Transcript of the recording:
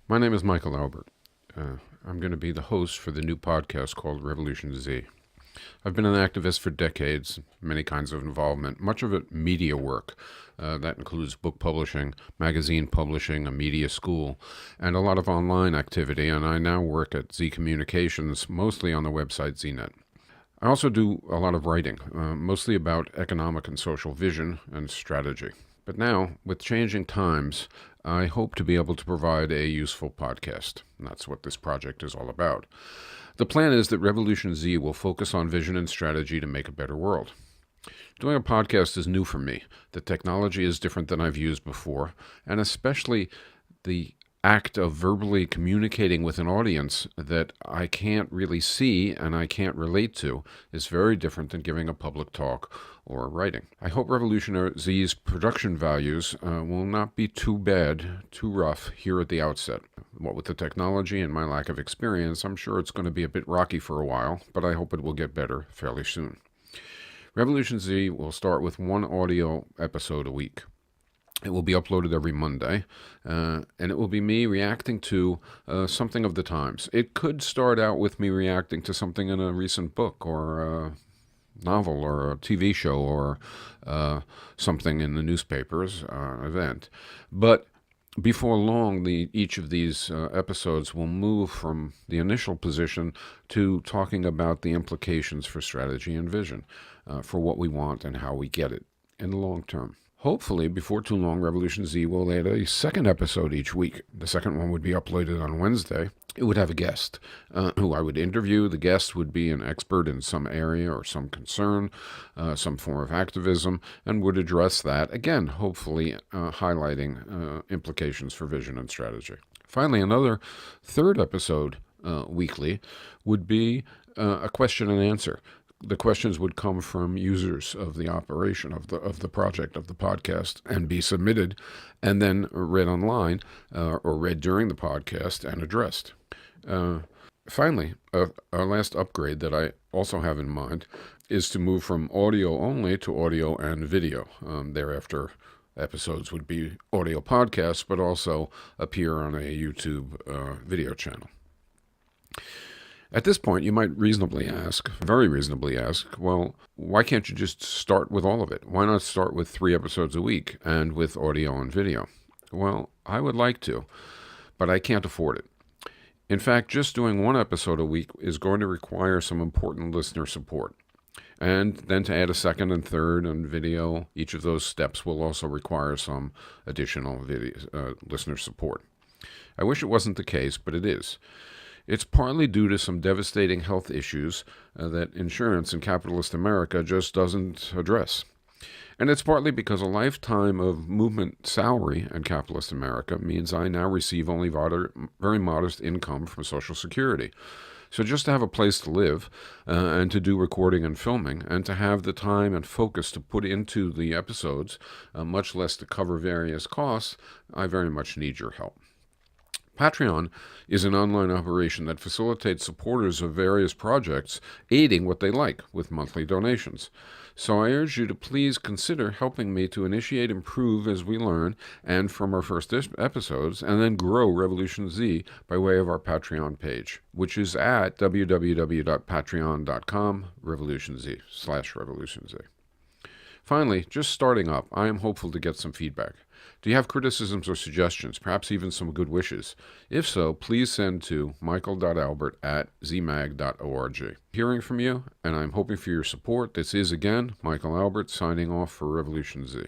My name is Michael Albert. I'm going to be the host for the new podcast called RevolutionZ. I've been an activist for decades, many kinds of involvement, much of it media work. That includes book publishing, magazine publishing, a media school, and a lot of online activity, and I now work at Z Communications, mostly on the website ZNet. I also do a lot of writing, mostly about economic and social vision and strategy. But now, with changing times, I hope to be able to provide a useful podcast. And that's what this project is all about. The plan is that RevolutionZ will focus on vision and strategy to make a better world. Doing a podcast is new for me. The technology is different than I've used before, and especially the act of verbally communicating with an audience that I can't really see and I can't relate to is very different than giving a public talk or writing. I hope RevolutionZ's production values will not be too bad, too rough here at the outset. What with the technology and my lack of experience, I'm sure it's going to be a bit rocky for a while, but I hope it will get better fairly soon. RevolutionZ will start with one audio episode a week. It will be uploaded every Monday, and it will be me reacting to something of the times. It could start out with me reacting to something in a recent book or a novel or a TV show or something in the newspapers event. But before long, each of these episodes will move from the initial position to talking about the implications for strategy and vision, for what we want and how we get it in the long term. Hopefully, before too long, RevolutionZ will add a second episode each week. The second one would be uploaded on Wednesday. It would have a guest who I would interview. The guest would be an expert in some area or some concern, some form of activism, and would address that, again, hopefully highlighting implications for vision and strategy. Finally, another third episode weekly would be a question and answer. The questions would come from users of the operation of the project of the podcast and be submitted and then read online or read during the podcast and addressed. Finally, our last upgrade that I also have in mind is to move from audio only to audio and video. Thereafter, episodes would be audio podcasts, but also appear on a YouTube video channel. At this point, you might very reasonably ask, well, why can't you just start with all of it? Why not start with 3 episodes a week and with audio and video? Well, I would like to, but I can't afford it. In fact, just doing 1 episode a week is going to require some important listener support. And then to add a second and third and video, each of those steps will also require some additional listener support. I wish it wasn't the case, but it is. It's partly due to some devastating health issues that insurance in capitalist America just doesn't address. And it's partly because a lifetime of movement salary in capitalist America means I now receive only very modest income from Social Security. So just to have a place to live and to do recording and filming and to have the time and focus to put into the episodes, much less to cover various costs, I very much need your help. Patreon is an online operation that facilitates supporters of various projects aiding what they like with monthly donations. So I urge you to please consider helping me to initiate, improve as we learn, and from our first episodes, and then grow RevolutionZ by way of our Patreon page, which is at www.patreon.com/RevolutionZ. Finally, just starting up, I am hopeful to get some feedback. Do you have criticisms or suggestions, perhaps even some good wishes? If so, please send to michael.albert@zmag.org. Hearing from you, and I'm hoping for your support. This is, again, Michael Albert signing off for RevolutionZ.